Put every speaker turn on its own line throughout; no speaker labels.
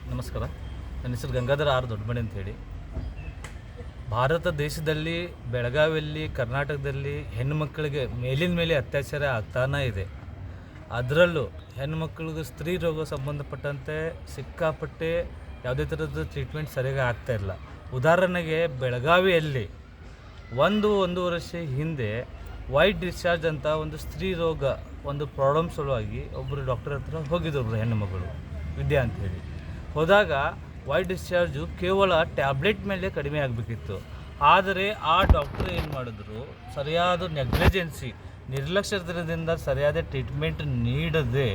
ನಮಸ್ಕಾರ. ನನ್ನ ಹೆಸರು ಗಂಗಾಧರ ಆರ್ ದೊಡ್ಡಮಣಿ ಅಂತೇಳಿ. ಭಾರತ ದೇಶದಲ್ಲಿ ಬೆಳಗಾವಿಯಲ್ಲಿ ಕರ್ನಾಟಕದಲ್ಲಿ ಹೆಣ್ಣುಮಕ್ಕಳಿಗೆ ಮೇಲಿನ ಮೇಲೆ ಅತ್ಯಾಚಾರ ಆಗ್ತಾನೇ ಇದೆ. ಅದರಲ್ಲೂ ಹೆಣ್ಣುಮಕ್ಕಳಿಗೆ ಸ್ತ್ರೀ ರೋಗ ಸಂಬಂಧಪಟ್ಟಂತೆ ಸಿಕ್ಕಾಪಟ್ಟೆ ಯಾವುದೇ ಥರದ ಟ್ರೀಟ್ಮೆಂಟ್ ಸರಿಯಾಗಿ ಆಗ್ತಾಯಿಲ್ಲ. ಉದಾಹರಣೆಗೆ ಬೆಳಗಾವಿಯಲ್ಲಿ ಒಂದು ವರ್ಷ ಹಿಂದೆ ವೈಟ್ ಡಿಸ್ಚಾರ್ಜ್ ಅಂತ ಒಂದು ಸ್ತ್ರೀ ರೋಗ ಒಂದು ಪ್ರಾಬ್ಲಮ್ ಸಲುವಾಗಿ ಒಬ್ಬರು ಡಾಕ್ಟರ್ ಹತ್ರ ಹೋಗಿದ್ರು ಹೆಣ್ಣುಮಗಳು ವಿದ್ಯಾ ಅಂಥೇಳಿ. ಹೋದಾಗ ವೈಟ್ ಡಿಸ್ಚಾರ್ಜು ಕೇವಲ ಟ್ಯಾಬ್ಲೆಟ್ ಮೇಲೆ ಕಡಿಮೆ ಆಗಬೇಕಿತ್ತು. ಆದರೆ ಆ ಡಾಕ್ಟರ್ ಏನು ಮಾಡಿದ್ರು, ಸರಿಯಾದ ನೆಗ್ಲಿಜೆನ್ಸಿ ನಿರ್ಲಕ್ಷ್ಯದಿಂದ ಸರಿಯಾದ ಟ್ರೀಟ್ಮೆಂಟ್ ನೀಡದೆ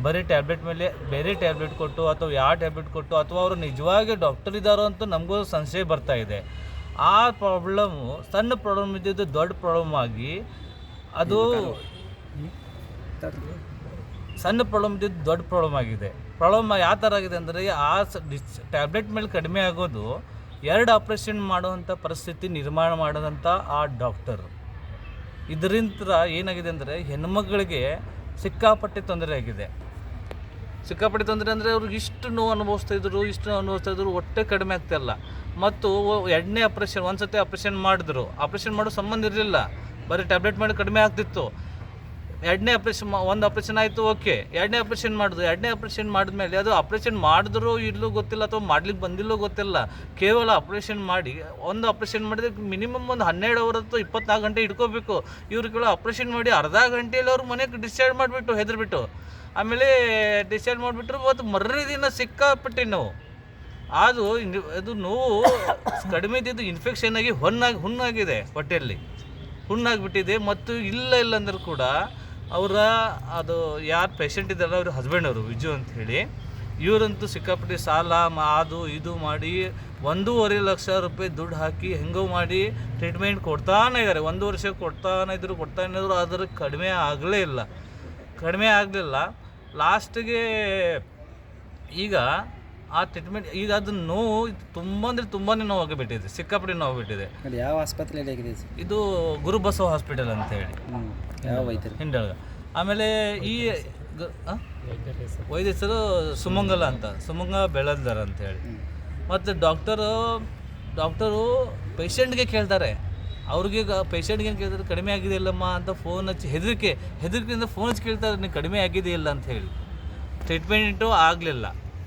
ಬರೀ ಟ್ಯಾಬ್ಲೆಟ್ ಮೇಲೆ ಬೇರೆ ಟ್ಯಾಬ್ಲೆಟ್ ಕೊಟ್ಟು ಅಥವಾ ಯಾವ ಟ್ಯಾಬ್ಲೆಟ್ ಕೊಟ್ಟು ಅಥವಾ ಅವರು ನಿಜವಾಗಿ ಡಾಕ್ಟರ್ ಇದ್ದಾರೋ ಅಂತ ನಮಗೂ ಸಂಶಯ ಬರ್ತಾ ಇದೆ. ಆ ಪ್ರಾಬ್ಲಮ್ಮು ಸಣ್ಣ ಪ್ರಾಬ್ಲಮ್ ಇದ್ದಿದ್ದು ದೊಡ್ಡ ಪ್ರಾಬ್ಲಮ್ ಆಗಿ ಅದು ಸಣ್ಣ ಪ್ರಾಬ್ಲಮ್ ಇದ್ದಿದ್ದು ದೊಡ್ಡ ಪ್ರಾಬ್ಲಮ್ ಆಗಿದೆ. ಪ್ರಾಬ್ಲಮ್ ಯಾವ ಥರ ಆಗಿದೆ ಅಂದರೆ ಆ ಟ್ಯಾಬ್ಲೆಟ್ ಮೇಲೆ ಕಡಿಮೆ ಆಗೋದು 2 ಆಪ್ರೇಷನ್ ಮಾಡುವಂಥ ಪರಿಸ್ಥಿತಿ ನಿರ್ಮಾಣ ಮಾಡೋದಂಥ ಆ ಡಾಕ್ಟರ್. ಇದರಿಂದ ಏನಾಗಿದೆ ಅಂದರೆ ಹೆಣ್ಮಗಳಿಗೆ ಸಿಕ್ಕಾಪಟ್ಟೆ ತೊಂದರೆ ಆಗಿದೆ. ಸಿಕ್ಕಾಪಟ್ಟೆ ತೊಂದರೆ ಅಂದರೆ ಅವ್ರಿಗೆ ಇಷ್ಟು ನೋವು ಅನುಭವಿಸ್ತಾ ಇದ್ರು ಹೊಟ್ಟೆ ಕಡಿಮೆ ಆಗ್ತಾಯಿಲ್ಲ. ಮತ್ತು 2ನೇ ಆಪ್ರೇಷನ್ ಒಂದು ಸತಿ ಆಪ್ರೇಷನ್ ಮಾಡಿದ್ರು. ಆಪ್ರೇಷನ್ ಮಾಡೋ ಸಂಬಂಧ ಇರಲಿಲ್ಲ, ಬರೀ ಟ್ಯಾಬ್ಲೆಟ್ ಮೇಲೆ ಕಡಿಮೆ ಆಗ್ತಿತ್ತು. 2ನೇ ಆಪ್ರೇಷನ್ ಒಂದು ಆಪ್ರೇಷನ್ ಆಯಿತು, ಓಕೆ. 2ನೇ ಆಪ್ರೇಷನ್ ಮಾಡಿದ್ರು. 2ನೇ ಆಪ್ರೇಷನ್ ಮಾಡಿದ್ಮೇಲೆ ಅದು ಆಪ್ರೇಷನ್ ಮಾಡಿದ್ರೂ ಇಲ್ಲೂ ಗೊತ್ತಿಲ್ಲ ಅಥವಾ ಮಾಡ್ಲಿಕ್ಕೆ ಬಂದಿಲ್ಲೋ ಗೊತ್ತಿಲ್ಲ. ಕೇವಲ ಆಪ್ರೇಷನ್ ಮಾಡಿ ಒಂದು ಆಪ್ರೇಷನ್ ಮಾಡಿದ್ರೆ ಮಿನಿಮಮ್ ಒಂದು 12 ಅವರ್ ಅಥವಾ 24 ಗಂಟೆ ಇಟ್ಕೋಬೇಕು. ಇವ್ರು ಕೇಳೋ ಆಪ್ರೇಷನ್ ಮಾಡಿ ಅರ್ಧ ಗಂಟೆಯಲ್ಲಿ ಅವ್ರು ಮನೆಗೆ ಡಿಸ್ಚಾರ್ಜ್ ಮಾಡಿಬಿಟ್ಟು ಹೆದರ್ಬಿಟ್ಟು ಆಮೇಲೆ ಡಿಸ್ಚಾರ್ಜ್ ಮಾಡಿಬಿಟ್ರು. ಮತ್ತು ಮರ್ರಿ ದಿನ ಸಿಕ್ಕಾಪಟ್ಟೆ ನೋವು. ಅದು ನೋವು ಕಡಿಮೆ ಇದ್ದಿದ್ದು ಇನ್ಫೆಕ್ಷನ್ ಆಗಿ ಹುಣ್ಣಾಗಿದೆ, ಹೊಟ್ಟೆಯಲ್ಲಿ ಹುಣ್ಣಾಗಿಬಿಟ್ಟಿದೆ. ಮತ್ತು ಇಲ್ಲ ಅಂದರೂ ಕೂಡ ಅದು ಯಾರು ಪೇಷಂಟ್ ಇದ್ದಾರಲ್ಲ ಅವ್ರ ಹಸ್ಬೆಂಡ್ ಅವರು ವಿಜು ಅಂಥೇಳಿ, ಇವರಂತೂ ಸಿಕ್ಕಾಪಟ್ಟೆ ಸಾಲ ಅದು ಇದು ಮಾಡಿ 1.5 ಲಕ್ಷ ರೂಪಾಯಿ ದುಡ್ಡು ಹಾಕಿ ಹೆಂಗೋ ಮಾಡಿ ಟ್ರೀಟ್ಮೆಂಟ್ ಕೊಡ್ತಾನೆ ಇದ್ದಾರೆ. 1 ವರ್ಷ ಕೊಡ್ತಾನೆ ಇದ್ರು ಆದರೆ ಕಡಿಮೆ ಆಗಲಿಲ್ಲ. ಲಾಸ್ಟಿಗೆ ಈಗ ಆ ಟ್ರೀಟ್ಮೆಂಟ್ ಈಗ ಅದು ನೋವು ತುಂಬಾ ನೋವಾಗಿಬಿಟ್ಟಿದೆ, ಸಿಕ್ಕಾಪಟ್ಟೆ ನೋವಾಗಿಬಿಟ್ಟಿದೆ.
ಯಾವ ಆಸ್ಪತ್ರೆಯಲ್ಲಿ ಆಗಿದೆ?
ಇದು ಗುರುಬಸವ ಹಾಸ್ಪಿಟಲ್ ಅಂತೇಳಿ,
ಯಾವ ವೈದ್ಯರು?
ಹಿಂಡಳ್ಗ. ಆಮೇಲೆ ಈ ವೈದ್ಯ ಹೆಸರು ಸುಮಂಗ ಬೆಳಲ್ದಾರ ಅಂತೇಳಿ. ಮತ್ತು ಡಾಕ್ಟರು ಪೇಷಂಟ್ಗೆ ಕೇಳ್ತಾರೆ. ಅವ್ರಿಗೆ ಪೇಷಂಟ್ಗೆ ಏನು ಕೇಳ್ತಾರೆ, ಕಡಿಮೆ ಆಗಿದೆಯಲ್ಲಮ್ಮ ಅಂತ ಫೋನ್ ಹಚ್ಚಿ ಹೆದರಿಕೆಯಿಂದ ಫೋನ್ ಹಚ್ಚಿ ಕೇಳ್ತಾರೆ, ನೀವು ಕಡಿಮೆ ಆಗಿದೆಯಲ್ಲ ಅಂತ ಹೇಳಿ. ಟ್ರೀಟ್ಮೆಂಟು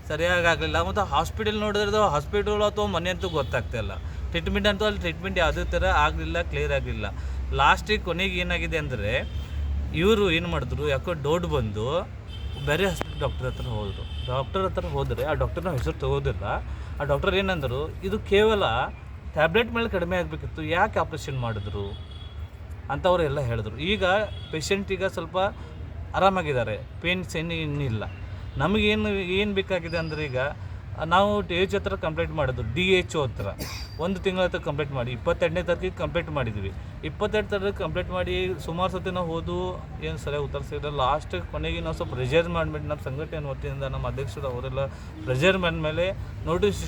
ಸರಿಯಾಗಿ ಆಗಲಿಲ್ಲ. ಮತ್ತು ಹಾಸ್ಪಿಟಲ್ ನೋಡಿದ್ರೆ ಹಾಸ್ಪಿಟಲ್ ಅಥವಾ ಮನೆ ಅಂತೂ ಗೊತ್ತಾಗ್ತಾಯಿಲ್ಲ. ಟ್ರೀಟ್ಮೆಂಟ್ ಯಾವುದೇ ಥರ ಆಗಲಿಲ್ಲ, ಕ್ಲಿಯರ್ ಆಗಲಿಲ್ಲ. ಲಾಸ್ಟಿಗೆ ಕೊನೆಗೆ ಏನಾಗಿದೆ ಅಂದರೆ ಇವರು ಏನು ಮಾಡಿದ್ರು, ಯಾಕೋ ಡೌಟ್ ಬಂದು ಬೇರೆ ಡಾಕ್ಟರ್ ಹತ್ರ ಹೋದರೆ ಆ ಡಾಕ್ಟರ್ನ ಹೆಸರು ತಗೋದಿಲ್ಲ. ಆ ಡಾಕ್ಟರ್ ಏನಂದರು, ಇದು ಕೇವಲ ಟ್ಯಾಬ್ಲೆಟ್ ಮೇಲೆ ಕಡಿಮೆ ಆಗಬೇಕಿತ್ತು, ಯಾಕೆ ಆಪ್ರೇಷನ್ ಮಾಡಿದ್ರು ಅಂತ ಅವರೆಲ್ಲ ಹೇಳಿದ್ರು. ಈಗ ಪೇಷಂಟಿಗೆ ಸ್ವಲ್ಪ ಆರಾಮಾಗಿದ್ದಾರೆ, ಪೇನ್ಸ್ ಇನ್ನಿಲ್ಲ. ನಮಗೇನು ಬೇಕಾಗಿದೆ ಅಂದರೆ ಈಗ ನಾವು TH ಹತ್ರ ಕಂಪ್ಲೇಂಟ್ ಮಾಡಿದ್ರು, DHO ಹತ್ರ 1 ತಿಂಗಳ ಹತ್ರ ಕಂಪ್ಲೇಂಟ್ ಮಾಡಿ 22ನೇ ತಾರೀಕಿಗೆ ಕಂಪ್ಲೇಂಟ್ ಮಾಡಿದ್ವಿ. 22 ತಾರೀಕು ಕಂಪ್ಲೇಂಟ್ ಮಾಡಿ ಸುಮಾರು ಸತಿ ನಾವು ಏನು ಸರಿಯಾಗಿ ಉತ್ತರ ಸಿಗಲ್ಲ. ಲಾಸ್ಟಿಗೆ ಕೊನೆಗೆ ನಾವು ಸ್ವಲ್ಪ ಪ್ರೆಷರ್ ಮಾಡಿಬಿಟ್ಟು ನಮ್ಮ ಸಂಘಟನೆ ವತಿಯಿಂದ ನಮ್ಮ ಅಧ್ಯಕ್ಷರು ಅವರೆಲ್ಲ ಪ್ರೆಷರ್ ಮೇಲೆ ನೋಟಿಸ್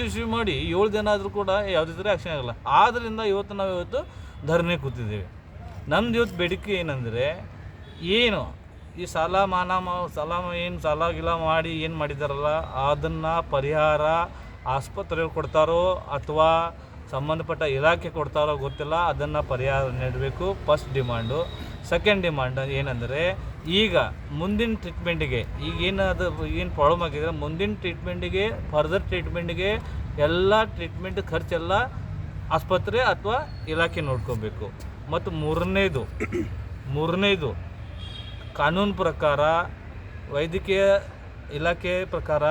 ಇಶ್ಯೂ ಮಾಡಿ 7 ದಿನ ಆದರೂ ಕೂಡ ಯಾವುದೇ ಥರ ಆ್ಯಕ್ಷನ್ ಆಗಲ್ಲ. ಆದ್ದರಿಂದ ಇವತ್ತು ಧರಣಿ ಕೂತಿದ್ದೀವಿ. ನಮ್ದು ಇವತ್ತು ಬೇಡಿಕೆ ಏನಂದರೆ, ಈ ಸಾಲ ಗಿಲ ಮಾಡಿ ಏನು ಮಾಡಿದಾರಲ್ಲ ಅದನ್ನು ಪರಿಹಾರ ಆಸ್ಪತ್ರೆಗೆ ಕೊಡ್ತಾರೋ ಅಥವಾ ಸಂಬಂಧಪಟ್ಟ ಇಲಾಖೆ ಕೊಡ್ತಾರೋ ಗೊತ್ತಿಲ್ಲ, ಅದನ್ನು ಪರಿಹಾರ ನೀಡಬೇಕು. First demand. ಸೆಕೆಂಡ್ ಡಿಮಾಂಡ್ ಏನಂದರೆ, ಈಗ ಮುಂದಿನ ಟ್ರೀಟ್ಮೆಂಟಿಗೆ ಏನು ಪ್ರಾಬ್ಲಮ್ ಆಗಿದೆ, ಮುಂದಿನ ಟ್ರೀಟ್ಮೆಂಟಿಗೆ ಫರ್ದರ್ ಟ್ರೀಟ್ಮೆಂಟಿಗೆ ಎಲ್ಲ ಟ್ರೀಟ್ಮೆಂಟ್ ಖರ್ಚೆಲ್ಲ ಆಸ್ಪತ್ರೆ ಅಥವಾ ಇಲಾಖೆ ನೋಡ್ಕೋಬೇಕು. ಮತ್ತು ಮೂರನೇದು ಕಾನೂನು ಪ್ರಕಾರ ವೈದ್ಯಕೀಯ ಇಲಾಖೆ ಪ್ರಕಾರ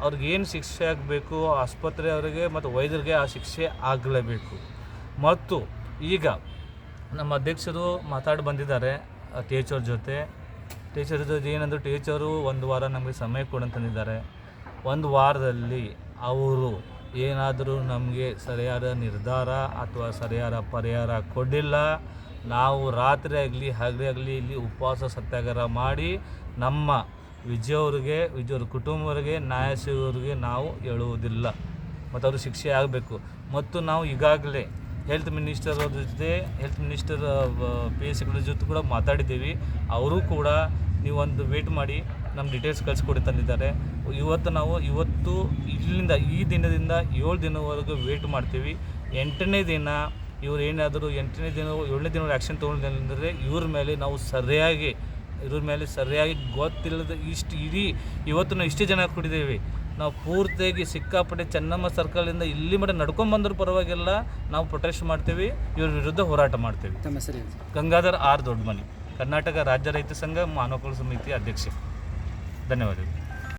ಅವ್ರಿಗೇನು ಶಿಕ್ಷೆ ಆಗಬೇಕು, ಆಸ್ಪತ್ರೆಯವರಿಗೆ ಮತ್ತು ವೈದ್ಯರಿಗೆ ಆ ಶಿಕ್ಷೆ ಆಗಲೇಬೇಕು. ಮತ್ತು ಈಗ ನಮ್ಮ ಅಧ್ಯಕ್ಷರು ಮಾತಾಡಿ ಬಂದಿದ್ದಾರೆ TH ಅವ್ರ ಜೊತೆ. ಏನಂದ್ರೆ TH ಅವರು 1 ವಾರ ನಮಗೆ ಸಮಯ ಕೊಡಂತಂದಿದ್ದಾರೆ. 1 ವಾರದಲ್ಲಿ ಅವರು ಏನಾದರೂ ನಮಗೆ ಸರಿಯಾದ ನಿರ್ಧಾರ ಅಥವಾ ಸರಿಯಾದ ಪರಿಹಾರ ಕೊಡಲಿಲ್ಲ, ನಾವು ರಾತ್ರಿ ಆಗಲಿ ಹಗಲಿ ಆಗಲಿ ಇಲ್ಲಿ ಉಪವಾಸ ಸತ್ಯಾಗ್ರಹ ಮಾಡಿ ನಮ್ಮ ವಿಜಯವ್ರ ಕುಟುಂಬವರಿಗೆ ನ್ಯಾಯ ಸಿಗೋರಿಗೆ ನಾವು ಹೇಳುವುದಿಲ್ಲ. ಮತ್ತು ಅವ್ರಿಗೆ ಶಿಕ್ಷೆ ಆಗಬೇಕು. ಮತ್ತು ನಾವು ಈಗಾಗಲೇ ಹೆಲ್ತ್ ಮಿನಿಸ್ಟರ್ PSಗಳ ಜೊತೆ ಕೂಡ ಮಾತಾಡಿದ್ದೀವಿ. ಅವರು ಕೂಡ ನೀವೊಂದು ವೇಟ್ ಮಾಡಿ, ನಮ್ಮ ಡೀಟೇಲ್ಸ್ ಕಳಿಸ್ಕೊಡಿ ತಂದಿದ್ದಾರೆ. ಇವತ್ತು ಇಲ್ಲಿಂದ ಈ ದಿನದಿಂದ 7 ದಿನವರೆಗೂ ವೇಟ್ ಮಾಡ್ತೀವಿ. 8ನೇ ದಿನ ಇವ್ರು ಏನಾದರೂ 8ನೇ ದಿನ 7ನೇ ದಿನ ಆ್ಯಕ್ಷನ್ ತೊಗೊಂಡಿದ್ದಾರೆ ಇವ್ರ ಮೇಲೆ ನಾವು ಸರಿಯಾಗಿ ಗೊತ್ತಿಲ್ಲದ ಇವತ್ತು ನಾವು ಇಷ್ಟೇ ಜನ ಕೊಟ್ಟಿದ್ದೀವಿ. ನಾವು ಪೂರ್ತಿಯಾಗಿ ಸಿಕ್ಕಾಪಟ್ಟೆ ಚೆನ್ನಮ್ಮ ಸರ್ಕಲಿಂದ ಇಲ್ಲಿ ಮಟ್ಟ ನಡ್ಕೊಂಡ್ಬಂದ್ರೂ ಪರವಾಗಿಲ್ಲ, ನಾವು ಪ್ರೊಟೆಸ್ಟ್ ಮಾಡ್ತೀವಿ, ಇವ್ರ ವಿರುದ್ಧ ಹೋರಾಟ ಮಾಡ್ತೀವಿ.
ತಮ್ಮ ಹೆಸರು
ಗಂಗಾಧರ್ ಆರ್ ದೊಡ್ಡಮನಿ, ಕರ್ನಾಟಕ ರಾಜ್ಯ ರೈತ ಸಂಘ ಮಾನವ ಹಕ್ಕುಗಳ ಸಮಿತಿ ಅಧ್ಯಕ್ಷ. ಧನ್ಯವಾದಗಳು.